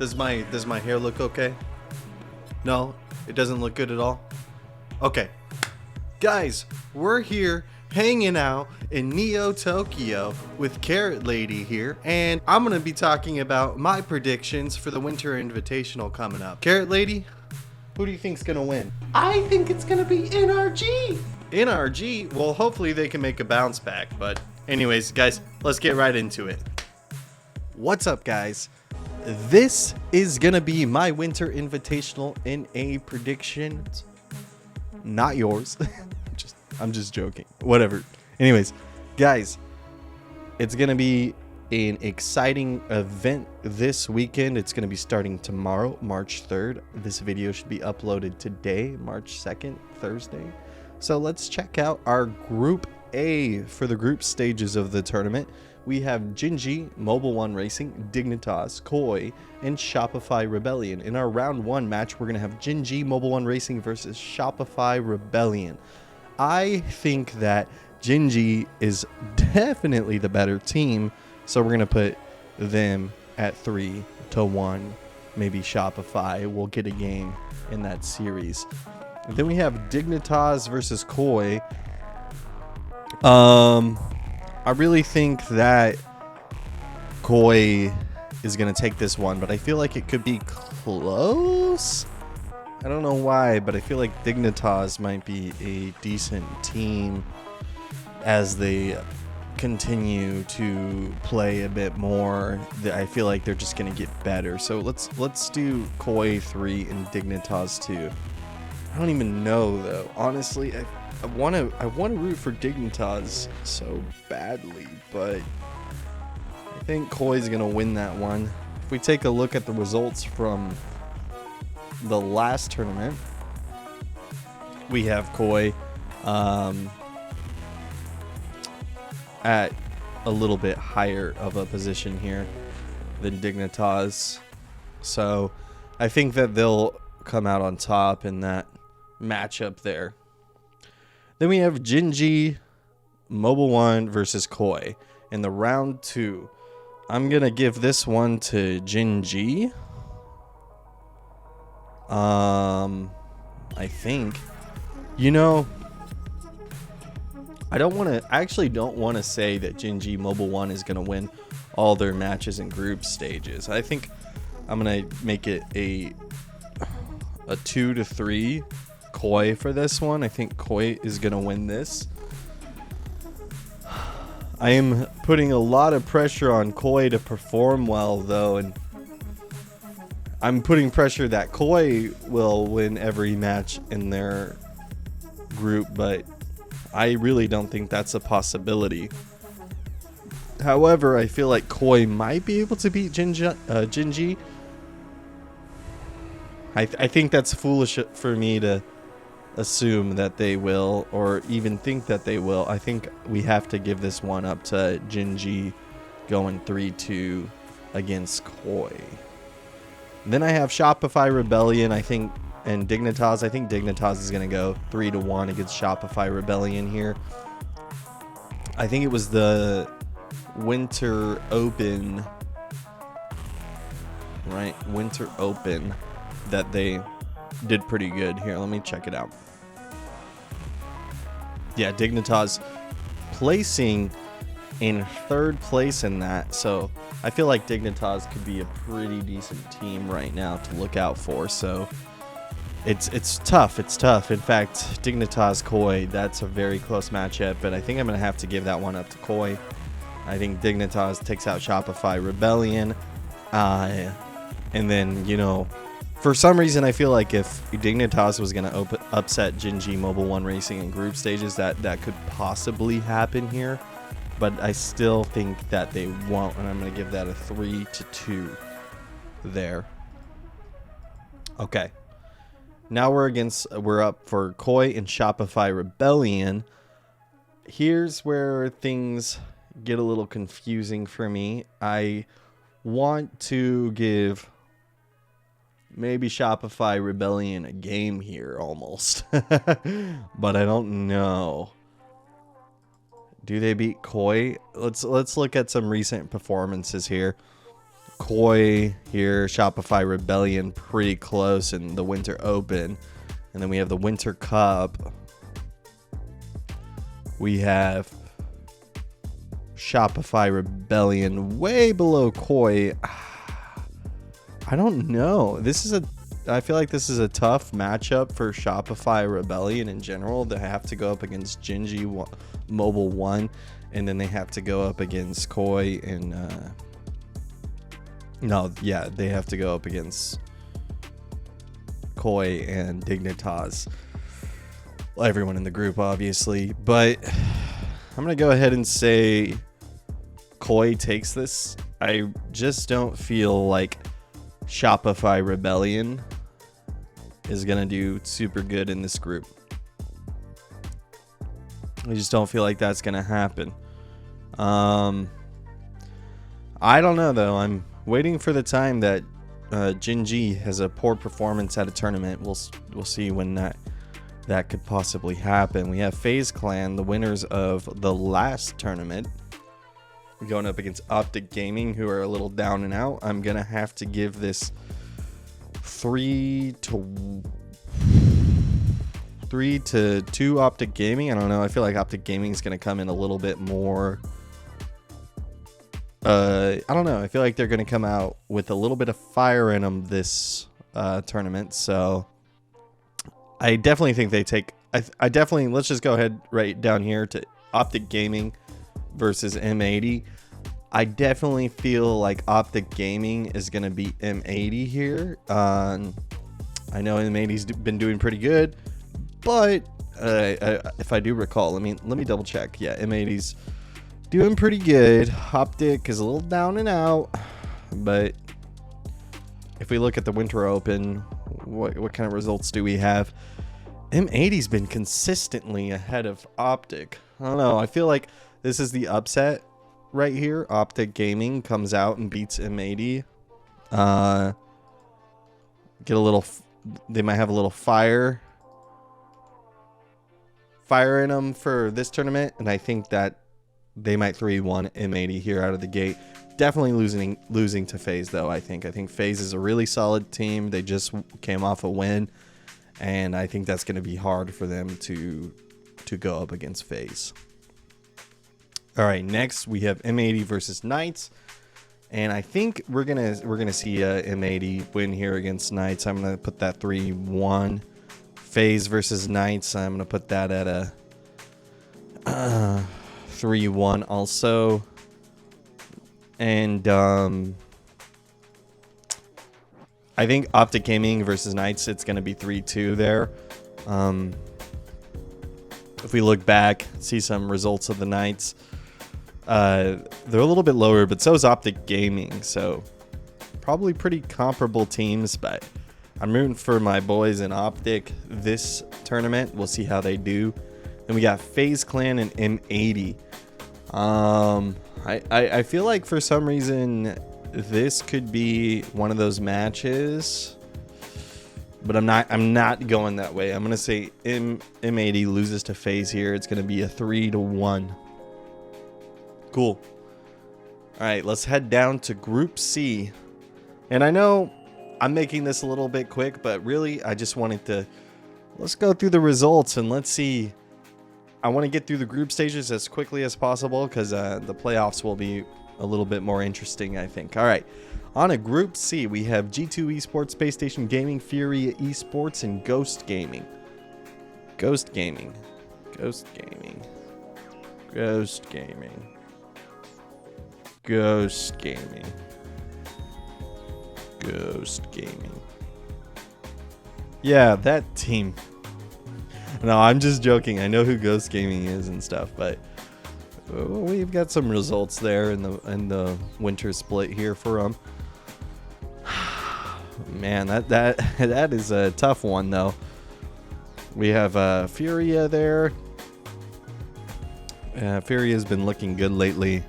Does my hair look okay? No, it doesn't look good at all. Okay, guys, we're here hanging out in Neo Tokyo with Carrot Lady here, and I'm gonna be talking about my predictions for the Winter Invitational coming up. Carrot Lady, who do you think's gonna win? I think it's gonna be NRG. NRG? Well, hopefully they can make a bounce back, but anyways, guys, let's get right into it. What's up, guys? This is gonna be my Winter Invitational in a prediction. Not yours. I'm just joking. Whatever. Anyways, guys, it's gonna be an exciting event this weekend. It's gonna be starting tomorrow, March 3rd. This video should be uploaded today, March 2nd, Thursday. So let's check out our Group A for the group stages of the tournament. We have Jinji, Mobile One Racing, Dignitas, Koi, and Shopify Rebellion. In our round 1 match, we're going to have Jinji, Mobile One Racing versus Shopify Rebellion. I think that Jinji is definitely the better team, so we're going to put them at 3-1. Maybe Shopify will get a game in that series. And then we have Dignitas versus Koi. I really think that Koi is going to take this one, but I feel like it could be close. I don't know why, but I feel like Dignitas might be a decent team as they continue to play a bit more. I feel like they're just going to get better. So let's do Koi 3 and Dignitas 2. I don't even know, though. Honestly, I want to root for Dignitas so badly, but I think Koi's going to win that one. If we take a look at the results from the last tournament, we have Koi at a little bit higher of a position here than Dignitas. So I think that they'll come out on top in that matchup there. Then we have Jinji, Mobile One versus Koi in the round 2. I'm gonna give this one to Jinji. I think, I actually don't want to say that Jinji Mobile One is gonna win all their matches in group stages. I think I'm gonna make it a 2-3 Koi for this one. I think Koi is gonna win this. I am putting a lot of pressure on Koi to perform well, though, and I'm putting pressure that Koi will win every match in their group, but I really don't think that's a possibility. However, I feel like Koi might be able to beat Jinji. I think that's foolish for me to assume that they will, or even think that they will. I think we have to give this one up to Jinji going 3-2 against Koi. Then I have Shopify Rebellion, and Dignitas. I think Dignitas is going to go 3-1 against Shopify Rebellion here. I think it was the Winter Open, right? Winter Open that they did pretty good here. Let me check it out. Yeah, Dignitas placing in 3rd place in that. So I feel like Dignitas could be a pretty decent team right now to look out for. So it's tough. It's tough. In fact, Dignitas Koi, that's a very close matchup, but I think I'm going to have to give that one up to Koi. I think Dignitas takes out Shopify Rebellion. And then, for some reason, I feel like if Dignitas was going to upset Jinji Mobile One Racing in group stages, that could possibly happen here. But I still think that they won't, and I'm going to give that a 3-2 there. Okay. Now we're up for Koi and Shopify Rebellion. Here's where things get a little confusing for me. I want to give maybe Shopify Rebellion a game here almost. But I don't know. Do they beat Koi? Let's look at some recent performances here. Koi here, Shopify Rebellion pretty close in the Winter Open. And then we have the Winter Cup. We have Shopify Rebellion way below Koi. I don't know. I feel like this is a tough matchup for Shopify Rebellion in general. They have to go up against Gingy Mobile 1, and then they have to go up against Koi and they have to go up against Koi and Dignitas. Well, everyone in the group, obviously, but I'm gonna go ahead and say Koi takes this. I just don't feel like Shopify Rebellion is gonna do super good in this group. I just don't feel like that's gonna happen. I don't know though. I'm waiting for the time that Gingy has a poor performance at a tournament. We'll see when that could possibly happen. We have FaZe Clan, the winners of the last tournament, going up against Optic Gaming, who are a little down and out. I'm gonna have to give this 3 to 2 Optic Gaming. I don't know. I feel like Optic Gaming is gonna come in a little bit more. I don't know. I feel like they're gonna come out with a little bit of fire in them this tournament. So I definitely think they take. I definitely, let's just go ahead right down here to Optic Gaming versus M80. I definitely feel like Optic Gaming is going to beat M80 here. I know M80's been doing pretty good, but if I do recall, let me double check. Yeah, M80's doing pretty good. Optic is a little down and out, but if we look at the Winter Open, what kind of results do we have? M80's been consistently ahead of Optic. I don't know. I feel like this is the upset right here. Optic Gaming comes out and beats M80. They might have a little fire in them for this tournament, and I think that they might 3-1 M80 here out of the gate. Definitely losing to FaZe though. I think FaZe is a really solid team. They just came off a win, and I think that's going to be hard for them to go up against FaZe. All right, next we have M80 versus Knights, and I think we're gonna see M80 win here against Knights. I'm gonna put that 3-1. FaZe versus Knights, I'm gonna put that at a 3-1 also, and I think Optic Gaming versus Knights, it's gonna be 3-2 there. If we look back, see some results of the Knights. They're a little bit lower, but so is Optic Gaming, so probably pretty comparable teams, but I'm rooting for my boys in Optic this tournament. We'll see how they do. And we got FaZe Clan and M80. I feel like for some reason this could be one of those matches, but I'm not going that way. I'm gonna say M80 loses to FaZe here. It's gonna be a 3-1. Cool. All right, let's head down to Group C. And I know I'm making this a little bit quick, but really I just wanted to, let's go through the results and let's see. I want to get through the group stages as quickly as possible because the playoffs will be a little bit more interesting, I think. All right, on a Group C, we have G2 Esports, Space Station Gaming, Fury Esports, and Ghost Gaming. Ghost Gaming. Ghost Gaming. Ghost Gaming. Ghost Gaming. Ghost Gaming. Yeah, that team. No, I'm just joking. I know who Ghost Gaming is and stuff, but we've got some results there in the winter split here for them. Man, that is a tough one though. We have Furia there. Furia's been looking good lately.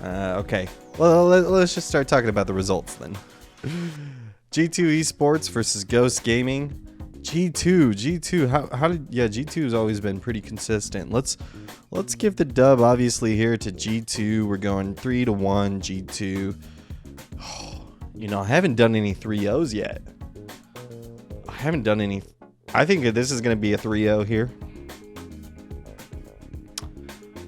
Okay, well, let's just start talking about the results then. G2 Esports versus Ghost Gaming. G2. How did G2 has always been pretty consistent. Let's give the dub obviously here to G2. We're going 3-1 G2. You know, I haven't done any 3-0s yet. I think this is going to be a 3-0 here.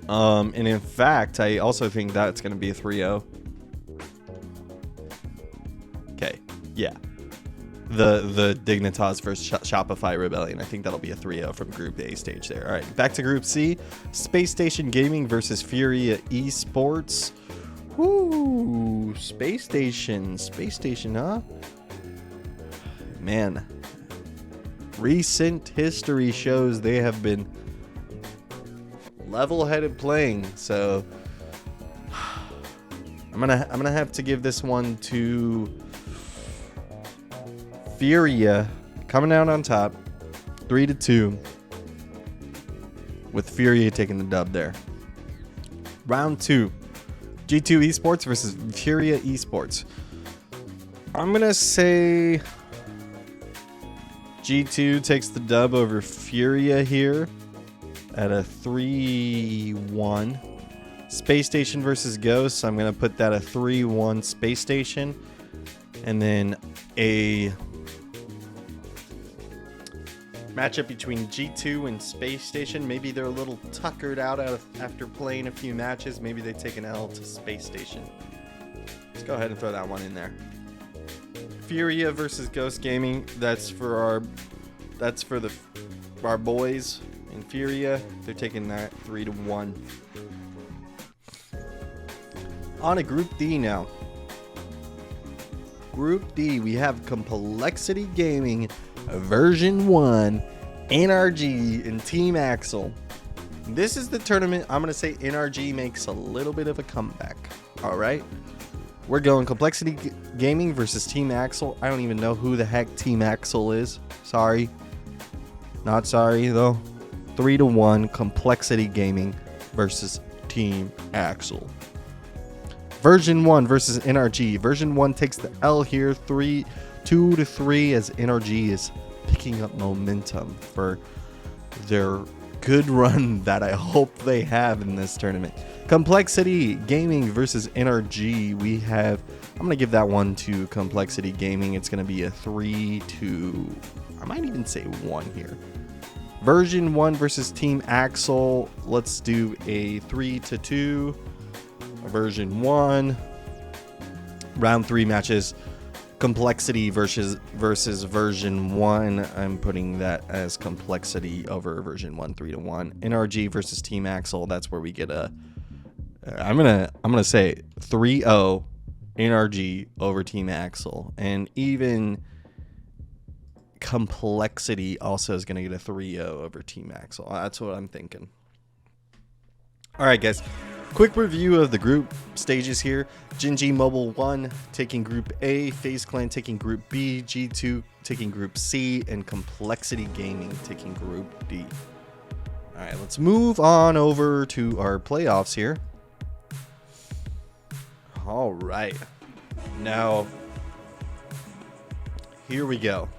And in fact, I also think that's going to be a 3-0. Okay, yeah. The Dignitas versus Shopify Rebellion. I think that'll be a 3-0 from Group A stage there. All right, back to Group C. Space Station Gaming versus Furia Esports. Woo! Space Station, huh? Man, recent history shows they have been level-headed playing, so I'm gonna have to give this one to Furia, coming out on top, 3-2, with Furia taking the dub there. Round 2, G2 Esports versus Furia Esports. I'm gonna say G2 takes the dub over Furia here at a 3-1. Space Station versus Ghosts. I'm gonna put that a 3-1 Space Station, and then a matchup between G2 and Space Station. Maybe they're a little tuckered out after playing a few matches. Maybe they take an L to Space Station. Let's go ahead and throw that one in there. Furia versus Ghost Gaming. That's for our boys in Furia. They're taking that 3-1. On to Group D now. Group D, we have Complexity Gaming Version 1, NRG, and Team Axel. This is the tournament. I'm going to say NRG makes a little bit of a comeback. All right. We're going Complexity Gaming versus Team Axel. I don't even know who the heck Team Axel is. Sorry. Not sorry, though. 3-1 Complexity Gaming versus Team Axel. Version 1 versus NRG. Version 1 takes the L here, 2-3, as NRG is picking up momentum for their good run that I hope they have in this tournament. Complexity Gaming versus NRG. I'm going to give that one to Complexity Gaming. It's going to be a 3-2. I might even say 1 here. Version 1 versus Team Axel. Let's do a 3-2. Version 1. Round 3 matches. Complexity versus Version 1. I'm putting that as Complexity over Version 1, 3-1. NRG versus Team Axel. That's where we get I'm gonna say 3-0 NRG over Team Axel, and even Complexity also is gonna get a 3-0 over Team Axel. That's what I'm thinking. All right, guys. Quick review of the group stages here. Genji Mobile 1 taking Group A, FaZe Clan taking Group B, G2 taking Group C, and Complexity Gaming taking Group D. All right, let's move on over to our playoffs here. All right. Now, here we go.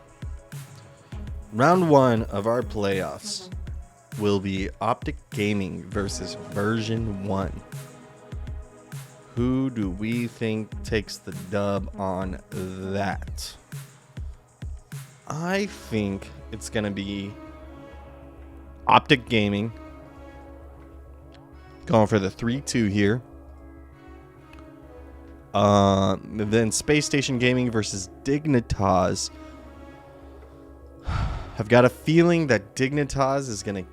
Round 1 of our playoffs will be Optic Gaming versus Version 1. Who do we think takes the dub on that? I think it's going to be Optic Gaming going for the 3-2 here. Then Space Station Gaming versus Dignitas. I've got a feeling that Dignitas is going to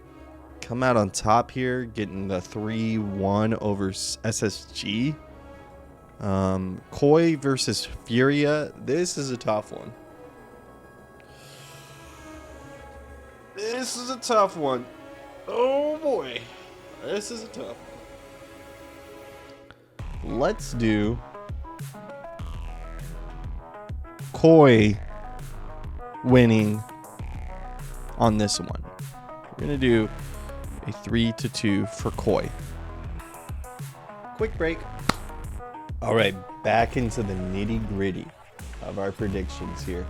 come out on top here, getting the 3-1 over SSG. Koi versus Furia. This is a tough one. Oh boy. This is a tough one. Let's do Koi winning on this one. We're going to do a 3-2 for Koi. Quick break. All right, back into the nitty gritty of our predictions here.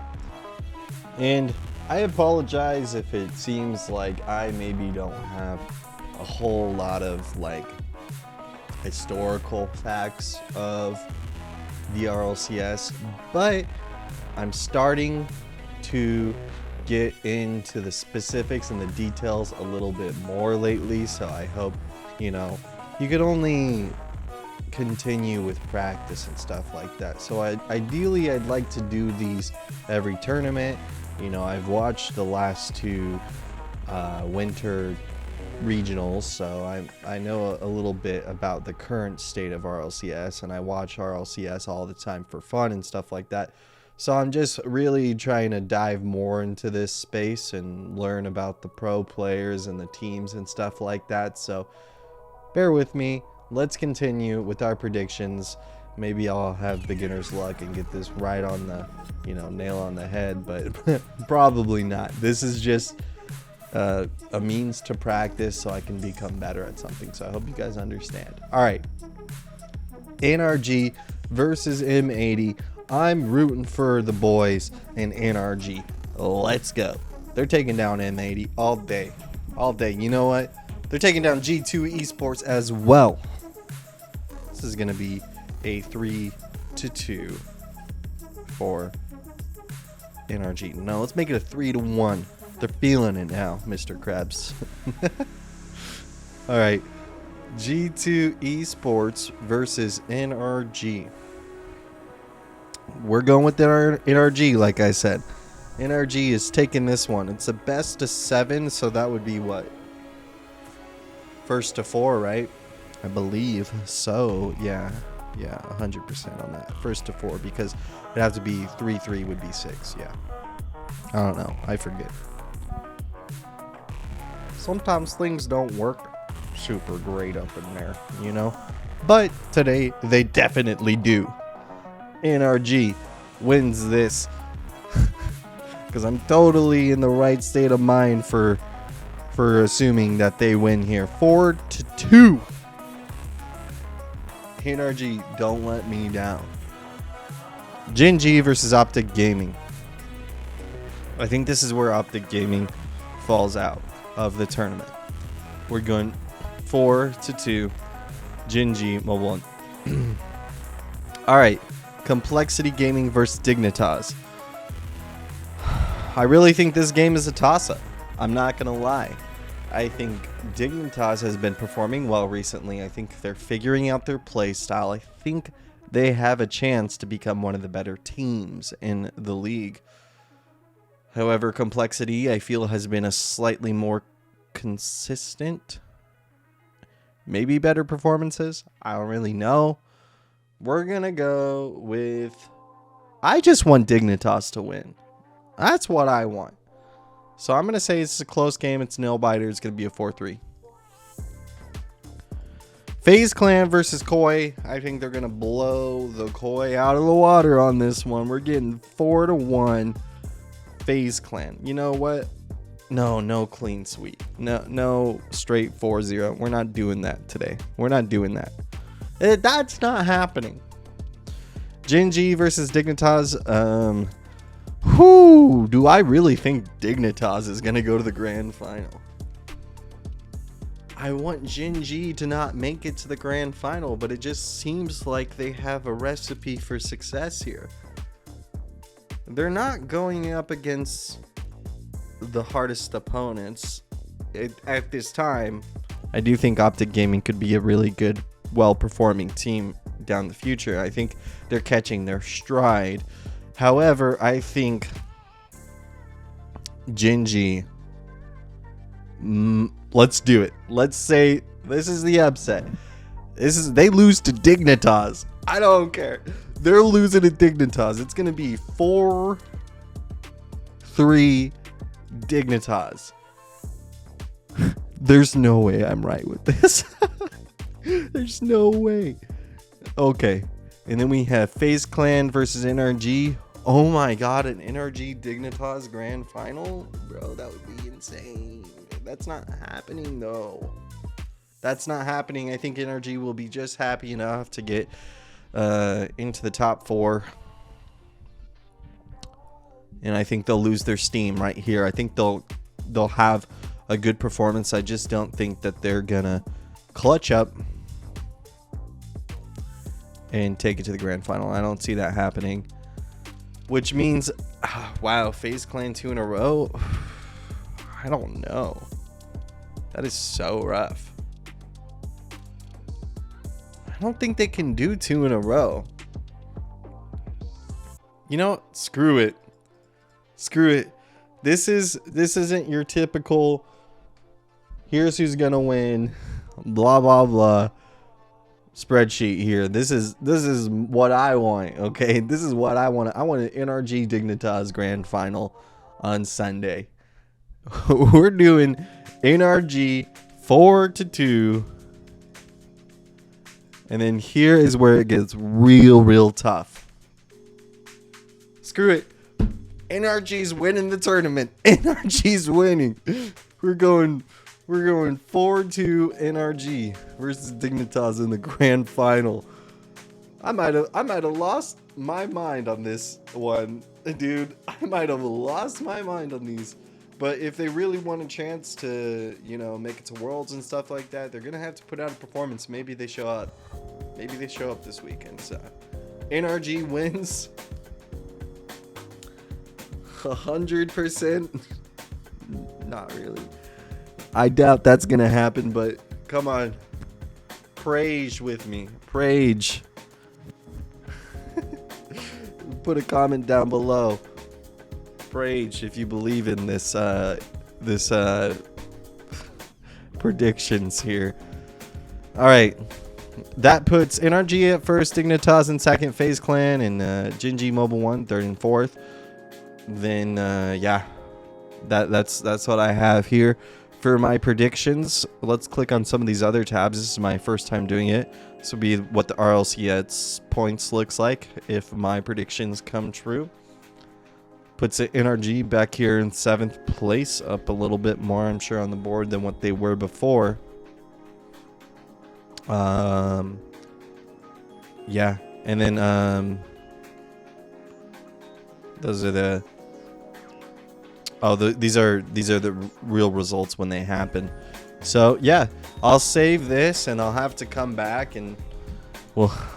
And I apologize if it seems like I maybe don't have a whole lot of like historical facts of the RLCS, but I'm starting to get into the specifics and the details a little bit more lately, so I hope, you could only continue with practice and stuff like that. So ideally I'd like to do these every tournament. I've watched the last two winter regionals, so I know a little bit about the current state of RLCS, and I watch RLCS all the time for fun and stuff like that. So I'm just really trying to dive more into this space and learn about the pro players and the teams and stuff like that. So bear with me. Let's continue with our predictions. Maybe I'll have beginner's luck and get this right on the, nail on the head, but probably not. This is just a means to practice so I can become better at something. So I hope you guys understand. All right. NRG versus M80. I'm rooting for the boys in NRG. Let's go. They're taking down M80 all day. All day. You know what? They're taking down G2 Esports as well. This is going to be a 3-2 for NRG. No, let's make it a 3-1. They're feeling it now, Mr. Krabs. All right. G2 Esports versus NRG. We're going with NRG, like I said. NRG is taking this one. It's a best of 7, so that would be what? First to 4, right? I believe so. Yeah, 100% on that. First to 4, because it'd have to be 3-3 would be 6. Yeah. I don't know. I forget. Sometimes things don't work super great up in there, But today they definitely do. NRG wins this because I'm totally in the right state of mind for assuming that they win here. 4-2. NRG, don't let me down. Gen G versus Optic Gaming. I think this is where Optic Gaming falls out of the tournament. We're going 4-2. Gen G Mobile. All right. Complexity Gaming versus Dignitas. I really think this game is a toss-up. I'm not going to lie. I think Dignitas has been performing well recently. I think they're figuring out their play style. I think they have a chance to become one of the better teams in the league. However, Complexity, I feel, has been a slightly more consistent, maybe better performances. I don't really know. We're going to go with... I just want Dignitas to win. That's what I want. So I'm going to say it's a close game. It's nail-biter. It's going to be a 4-3. FaZe Clan versus Koi. I think they're going to blow the Koi out of the water on this one. We're getting 4-1 FaZe Clan. You know what? No clean sweep. No straight 4-0. We're not doing that today. We're not doing that. That's not happening. Gen G versus Dignitas. Do I really think Dignitas is going to go to the grand final? I want Gen G to not make it to the grand final, but it just seems like they have a recipe for success here. They're not going up against the hardest opponents at this time. I do think Optic Gaming could be a really good, well-performing team down the future. I think they're catching their stride. However, I think Gen G, let's do it. Let's say this is the upset. They lose to Dignitas. I don't care. They're losing to Dignitas. It's going to be 4-3 Dignitas. There's no way I'm right with this. There's no way. Okay. And then we have FaZe Clan versus NRG. Oh my god, an NRG Dignitas grand final? Bro, that would be insane. That's not happening though. That's not happening. I think NRG will be just happy enough to get into the top 4. and I think they'll lose their steam right here. I think they'll have a good performance. I just don't think that they're gonna clutch up and take it to the grand final. I don't see that happening, which means, wow, FaZe Clan 2 in a row. I don't know. That is so rough. I don't think they can do 2 in a row. You know what? Screw it. Screw it. This isn't your typical, here's who's gonna win, blah blah blah spreadsheet here. This is what I want, okay? This is what I want. I want an NRG Dignitas grand final on Sunday. We're doing NRG 4-2. And then here is where it gets real tough. Screw it. NRG's winning the tournament. NRG's winning. We're going 4-2 NRG versus Dignitas in the grand final. I might have lost my mind on this one, dude. I might have lost my mind on these. But if they really want a chance to, you know, make it to Worlds and stuff like that, they're gonna have to put out a performance. Maybe they show up. Maybe they show up this weekend. So NRG wins 100%. Not really. I doubt that's gonna happen, but come on, praise with me. Praise. Put a comment down below. Praise if you believe in this predictions here. All right, that puts NRG at first, Dignitas in second, FaZe Clan and Gingy Mobile 1 third and fourth. Then yeah, that's what I have here for my predictions. Let's click on some of these other tabs. This is my first time doing it. This will be what the RLCS points looks like if my predictions come true. Puts it NRG back here in 7th place, up a little bit more, I'm sure, on the board than what they were before. Yeah, and then those are the these are the real results when they happen. So yeah, I'll save this and I'll have to come back and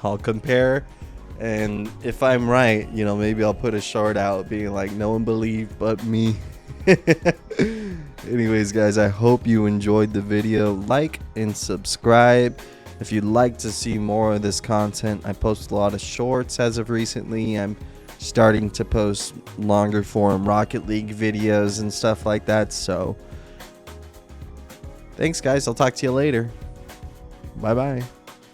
I'll compare. And if I'm right, you know, maybe I'll put a short out being like, no one believed but me. Anyways, guys, I hope you enjoyed the video. Like and subscribe if you'd like to see more of this content. I post a lot of shorts as of recently. I'm starting to post longer form Rocket League videos and stuff like that. So thanks, guys. I'll talk to you later. Bye bye.